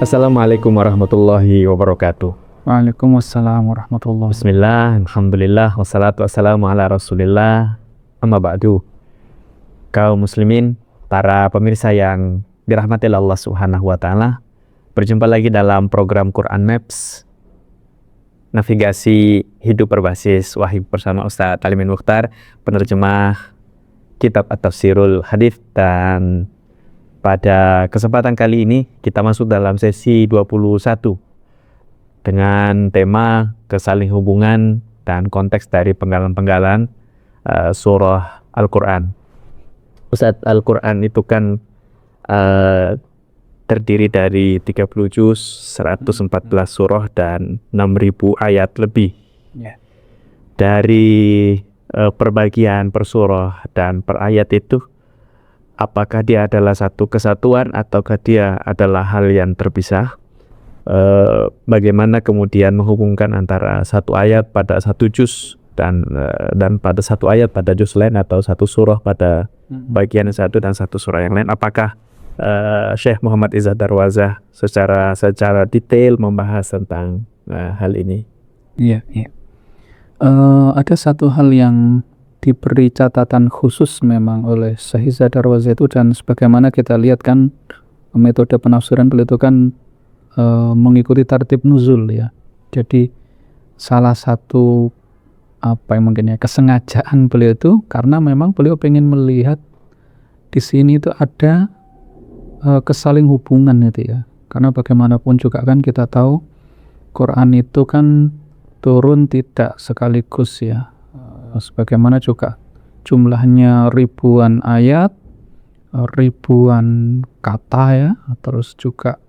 Assalamualaikum warahmatullahi wabarakatuh. Waalaikumsalam warahmatullahi wabarakatuh. Bismillah, alhamdulillah, wassalatu wassalamu ala rasulillah, amma ba'du. Kaum muslimin, para pemirsa yang dirahmati Allah subhanahu wa ta'ala, berjumpa lagi dalam program Quran Maps, navigasi hidup berbasis wahyu bersama Ustaz Talimin Mukhtar, penerjemah kitab At-Tafsirul Hadits. Dan pada kesempatan kali ini kita masuk dalam sesi 21 dengan tema kesaling hubungan dan konteks dari penggalan-penggalan surah Al-Quran. Ustaz, Al-Quran itu kan terdiri dari 30 juz, 114 surah dan 6.000 ayat lebih. Dari perbagian per surah dan per ayat itu, apakah dia adalah satu kesatuan ataukah dia adalah hal yang terpisah? Bagaimana kemudian menghubungkan antara satu ayat pada satu juz dan pada satu ayat pada juz lain, atau satu surah pada bagian satu dan satu surah yang lain? Apakah Syekh Muhammad Izzad Darwazah secara detail membahas tentang hal ini? Iya. Ada satu hal yang diberi catatan khusus memang oleh Syekh Izzad Darwazah itu, dan sebagaimana kita lihat kan metode penafsiran beliau itu kan mengikuti tartib nuzul ya. Jadi salah satu kesengajaan beliau itu karena memang beliau pengen melihat di sini itu ada kesaling hubungan itu ya. Karena bagaimanapun juga kan kita tahu Quran itu kan turun tidak sekaligus ya. Sebagaimana juga jumlahnya ribuan ayat, ribuan kata ya, terus juga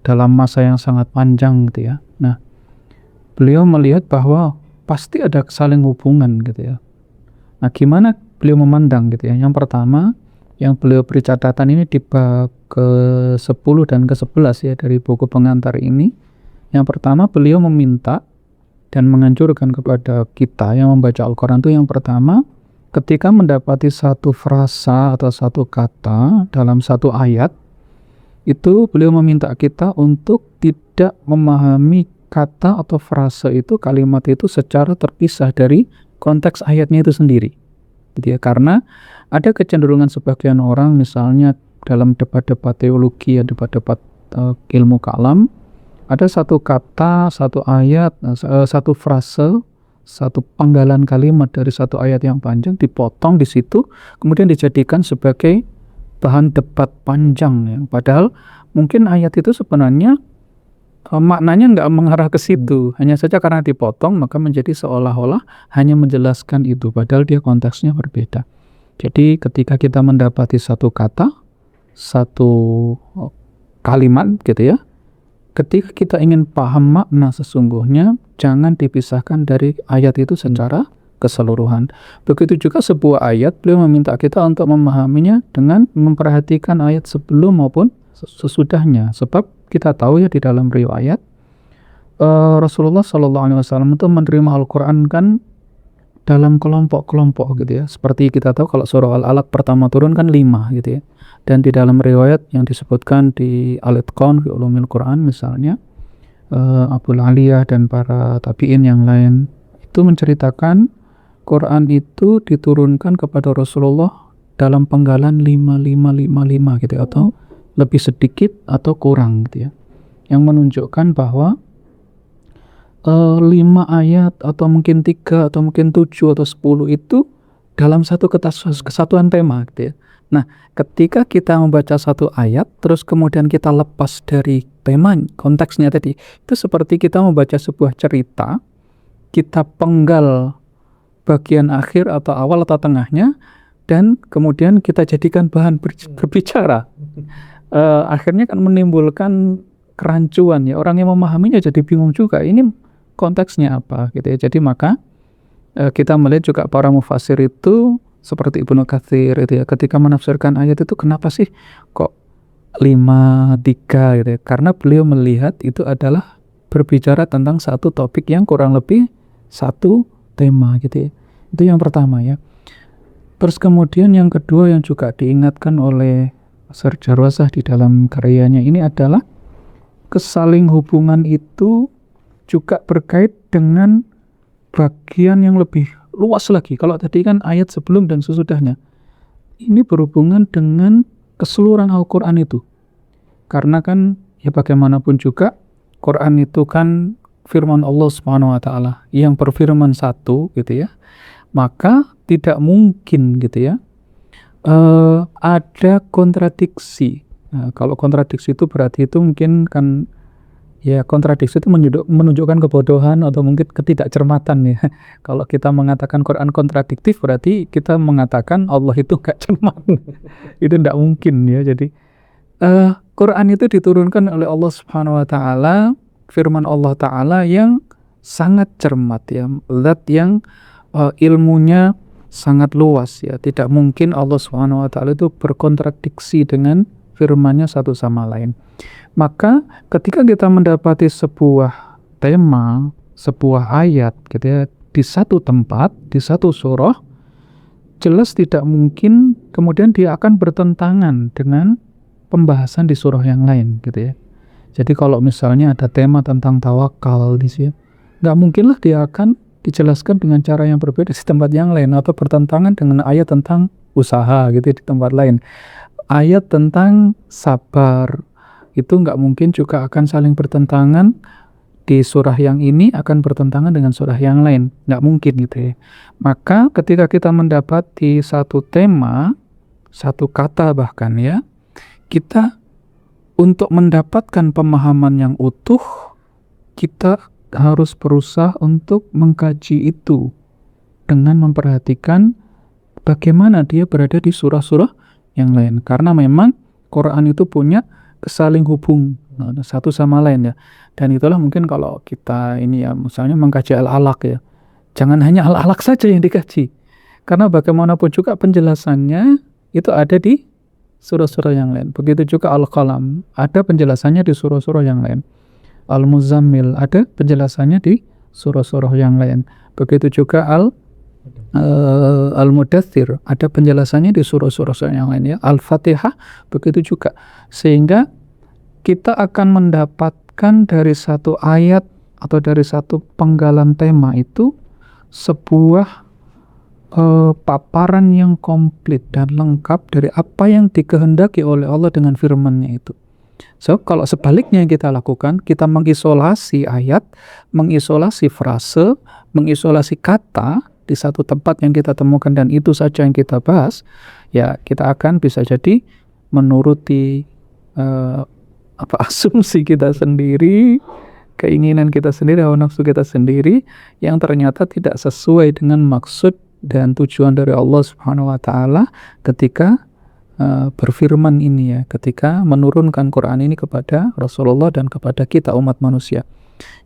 dalam masa yang sangat panjang gitu ya. Nah, beliau melihat bahwa pasti ada kesaling hubungan gitu ya. Nah, gimana beliau memandang gitu ya? Yang pertama, yang beliau beri catatan ini di bab ke-10 dan ke-11 ya dari buku pengantar ini. Yang pertama, beliau meminta dan menganjurkan kepada kita yang membaca Al-Quran itu, yang pertama, ketika mendapati satu frasa atau satu kata dalam satu ayat, itu beliau meminta kita untuk tidak memahami kata atau frasa itu, kalimat itu secara terpisah dari konteks ayatnya itu sendiri. Gitu ya, karena ada kecenderungan sebagian orang misalnya dalam debat-debat teologi, debat-debat ilmu kalam, ada satu kata, satu ayat, satu frase, satu penggalan kalimat dari satu ayat yang panjang dipotong di situ, kemudian dijadikan sebagai bahan debat panjang ya. Padahal mungkin ayat itu sebenarnya maknanya nggak mengarah ke situ, hanya saja karena dipotong maka menjadi seolah-olah hanya menjelaskan itu, padahal dia konteksnya berbeda. Jadi ketika kita mendapati satu kata, satu kalimat gitu ya, ketika kita ingin paham makna sesungguhnya, jangan dipisahkan dari ayat itu secara keseluruhan. Begitu juga sebuah ayat, beliau meminta kita untuk memahaminya dengan memperhatikan ayat sebelum maupun sesudahnya. Sebab kita tahu ya di dalam riwayat Rasulullah SAW itu menerima Al-Quran kan dalam kelompok-kelompok gitu ya. Seperti kita tahu kalau surah Al-Alaq pertama turun kan 5 gitu ya. Dan di dalam riwayat yang disebutkan di Al-Itqan fi Ulumil Quran misalnya, Abul Aliyah dan para tabi'in yang lain itu menceritakan Quran itu diturunkan kepada Rasulullah dalam penggalan 5555 gitu ya, atau lebih sedikit atau kurang gitu ya. Yang menunjukkan bahwa 5 ayat atau mungkin 3 atau mungkin 7 atau 10 itu dalam satu kesatuan tema gitu ya. Nah, ketika kita membaca satu ayat terus kemudian kita lepas dari tema konteksnya tadi, itu seperti kita membaca sebuah cerita, kita penggal bagian akhir atau awal atau tengahnya, dan kemudian kita jadikan bahan berbicara. Akhirnya kan menimbulkan kerancuan ya, orang yang memahaminya jadi bingung juga ini konteksnya apa gitu ya. Jadi maka kita melihat juga para mufassir itu seperti Ibnu Katsir itu ya, ketika menafsirkan ayat itu kenapa sih kok 5-3 gitu ya, karena beliau melihat itu adalah berbicara tentang satu topik yang kurang lebih satu tema gitu ya. Itu yang pertama ya. Terus kemudian yang kedua yang juga diingatkan oleh Syarh Darwazah di dalam karyanya ini adalah kesaling hubungan itu juga berkait dengan bagian yang lebih luas lagi. Kalau tadi kan ayat sebelum dan sesudahnya, ini berhubungan dengan keseluruhan Al-Quran itu. Karena kan ya bagaimanapun juga Quran itu kan firman Allah Subhanahu wa taala yang berfirman satu gitu ya. Maka tidak mungkin gitu ya ada kontradiksi. Nah, kalau kontradiksi itu berarti itu mungkin kan ya kontradiksi itu menunjukkan kebodohan atau mungkin ketidakcermatan ya. Kalau kita mengatakan Quran kontradiktif berarti kita mengatakan Allah itu gak cermat. Itu tidak mungkin ya. Jadi Quran itu diturunkan oleh Allah Subhanahu wa taala, firman Allah taala yang sangat cermat ya, zat yang ilmunya sangat luas ya. Tidak mungkin Allah Subhanahu wa taala itu berkontradiksi dengan firman-Nya satu sama lain. Maka ketika kita mendapati sebuah tema, sebuah ayat gitu ya, di satu tempat, di satu surah, jelas tidak mungkin kemudian dia akan bertentangan dengan pembahasan di surah yang lain gitu ya. Jadi kalau misalnya ada tema tentang tawakal di sini, nggak mungkinlah dia akan dijelaskan dengan cara yang berbeda di tempat yang lain atau bertentangan dengan ayat tentang usaha gitu ya, di tempat lain. Ayat tentang sabar itu nggak mungkin juga akan saling bertentangan di surah yang ini akan bertentangan dengan surah yang lain, nggak mungkin gitu ya. Maka ketika kita mendapati satu tema, satu kata bahkan ya, kita untuk mendapatkan pemahaman yang utuh, kita harus berusaha untuk mengkaji itu dengan memperhatikan bagaimana dia berada di surah-surah yang lain. Karena memang Quran itu punya kesaling hubung satu sama lain ya. Dan itulah mungkin kalau kita ini ya misalnya mengkaji Al-Alaq ya, jangan hanya Al-Alaq saja yang dikaji. Karena bagaimanapun juga penjelasannya itu ada di surah-surah yang lain. Begitu juga Al-Qalam, ada penjelasannya di surah-surah yang lain. Al-Muzammil, ada penjelasannya di surah-surah yang lain. Begitu juga Al-Mudaththir, ada penjelasannya di surah-surah yang lain ya. Al-Fatihah, begitu juga. Sehingga kita akan mendapatkan dari satu ayat atau dari satu penggalan tema itu sebuah paparan yang komplit dan lengkap dari apa yang dikehendaki oleh Allah dengan firman-Nya itu. So, kalau sebaliknya yang kita lakukan, kita mengisolasi ayat, mengisolasi frase, mengisolasi kata di satu tempat yang kita temukan dan itu saja yang kita bahas, ya kita akan bisa jadi menuruti asumsi kita sendiri, keinginan kita sendiri, hawa nafsu kita sendiri yang ternyata tidak sesuai dengan maksud dan tujuan dari Allah Subhanahu wa taala ketika berfirman ini ya, ketika menurunkan Quran ini kepada Rasulullah dan kepada kita umat manusia.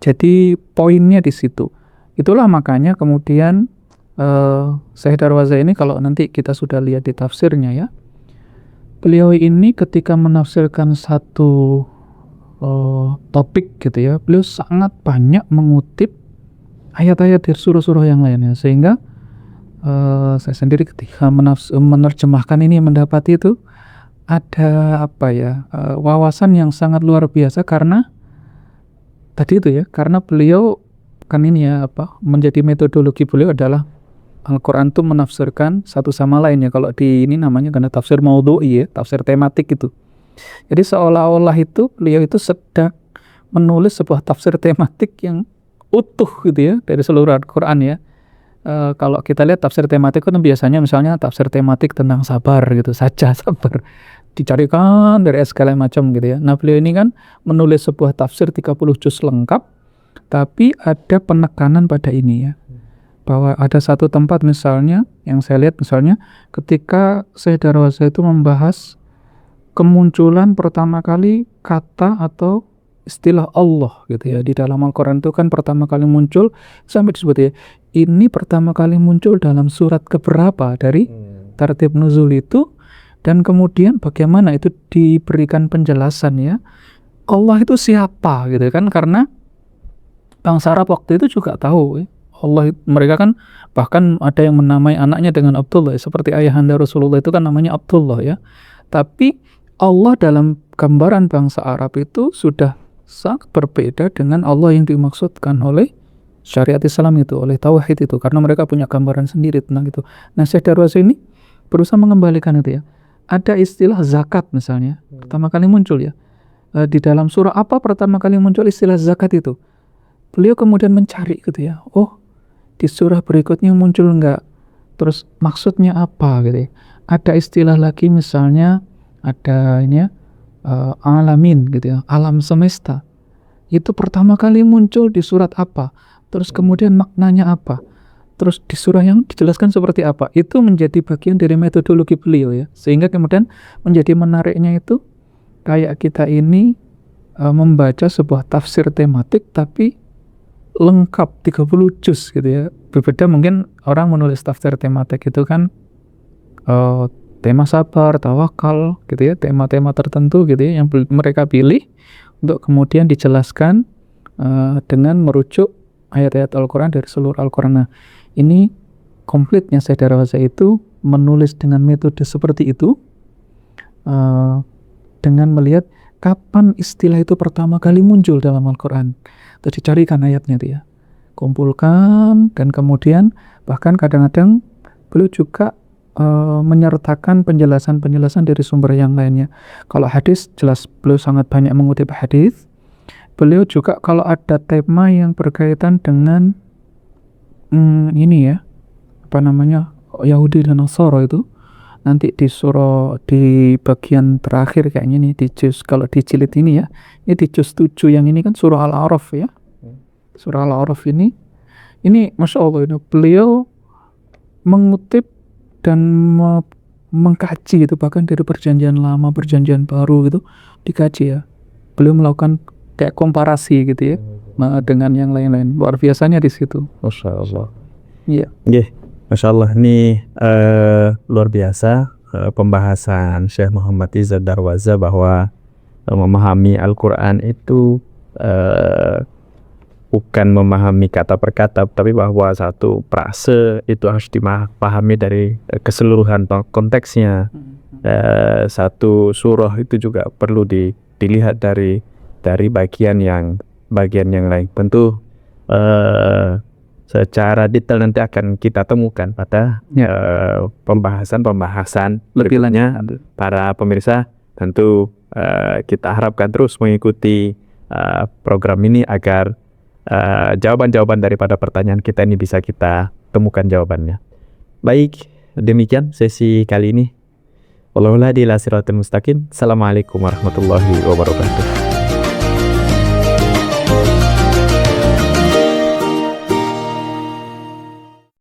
Jadi poinnya di situ. Itulah makanya kemudian Syekh Darwazah ini kalau nanti kita sudah lihat di tafsirnya ya, beliau ini ketika menafsirkan satu topik gitu ya, beliau sangat banyak mengutip ayat-ayat dari surah-surah yang lainnya, sehingga saya sendiri ketika menerjemahkan ini mendapati itu ada apa ya, wawasan yang sangat luar biasa karena tadi itu ya, karena beliau kan ini ya menjadi metodologi beliau adalah Al-Quran itu menafsirkan satu sama lain ya. Kalau di ini namanya karena tafsir maudhu'i ya, tafsir tematik itu. Jadi seolah-olah itu beliau itu sedang menulis sebuah tafsir tematik yang utuh gitu ya dari seluruh Al-Quran ya. Kalau kita lihat tafsir tematik kan biasanya misalnya tafsir tematik tentang sabar gitu saja, sabar dicarikan dari segala macam gitu ya. Nah beliau ini kan menulis sebuah tafsir 30 juz lengkap, tapi ada penekanan pada ini ya, bahwa ada satu tempat misalnya yang saya lihat misalnya ketika Syekh Darwazah itu membahas kemunculan pertama kali kata atau istilah Allah gitu ya di dalam Al-Quran itu kan pertama kali muncul sampai disebut ya, ini pertama kali muncul dalam surat keberapa dari tartib nuzul itu, dan kemudian bagaimana itu diberikan penjelasan ya, Allah itu siapa gitu kan, karena bangsa Arab waktu itu juga tahu ya, Allah mereka kan bahkan ada yang menamai anaknya dengan Abdullah ya, seperti ayahanda Rasulullah itu kan namanya Abdullah ya, tapi Allah dalam gambaran bangsa Arab itu sudah sangat berbeda dengan Allah yang dimaksudkan oleh syariat Islam itu, oleh tauhid itu, karena mereka punya gambaran sendiri tentang itu. Nah, Syekh Darwaza ini berusaha mengembalikan itu ya. Ada istilah zakat misalnya, pertama kali muncul ya. Di dalam surah apa pertama kali muncul istilah zakat itu? Beliau kemudian mencari gitu ya. Oh, di surah berikutnya muncul enggak? Terus maksudnya apa gitu ya? Ada istilah lagi misalnya ada ini ya, alamin gitu ya, alam semesta. Itu pertama kali muncul di surat apa? Terus kemudian maknanya apa? Terus di surah yang dijelaskan seperti apa? Itu menjadi bagian dari metodologi beliau ya. Sehingga kemudian menjadi menariknya itu kayak kita ini membaca sebuah tafsir tematik tapi lengkap 30 juz gitu ya. Berbeda mungkin orang menulis tafsir tematik itu kan tema sabar, tawakal gitu ya, tema-tema tertentu gitu ya yang mereka pilih untuk kemudian dijelaskan dengan merujuk ayat-ayat Al-Quran dari seluruh Al-Quran. Nah, ini komplitnya Syekh Darwaza itu menulis dengan metode seperti itu, dengan melihat kapan istilah itu pertama kali muncul dalam Al-Quran. Terus dicarikan ayatnya itu ya, kumpulkan, dan kemudian bahkan kadang-kadang beliau juga menyertakan penjelasan-penjelasan dari sumber yang lainnya. Kalau hadis jelas beliau sangat banyak mengutip hadis. Beliau juga kalau ada tema yang berkaitan dengan ini ya, apa namanya, Yahudi dan Nasara itu, nanti di surah di bagian terakhir kayaknya nih di juz, kalau di jilid ini ya, ini di juz 7 yang ini kan surah Al-A'raf ya. Surah Al-A'raf ini Masya Allah ini beliau mengutip dan mengkaji itu bahkan dari perjanjian lama, perjanjian baru gitu dikaji ya. Beliau melakukan kayak komparasi gitu ya dengan yang lain-lain. Luar biasanya di situ. Masya Allah. Iya. Yeah. Masya Allah, ini luar biasa pembahasan Syekh Muhammad Izzad Darwaza bahwa memahami Al-Quran itu bukan memahami kata per kata, tapi bahwa satu frase itu harus dipahami dari keseluruhan konteksnya. Satu surah itu juga perlu dilihat dari bagian yang lain. Tentu secara detail nanti akan kita temukan pada pembahasan Lebih berikutnya. Para pemirsa tentu kita harapkan terus mengikuti program ini agar jawaban-jawaban daripada pertanyaan kita ini bisa kita temukan jawabannya. Baik, demikian sesi kali ini. Wallahul a'lam bishawab. Assalamualaikum warahmatullahi wabarakatuh.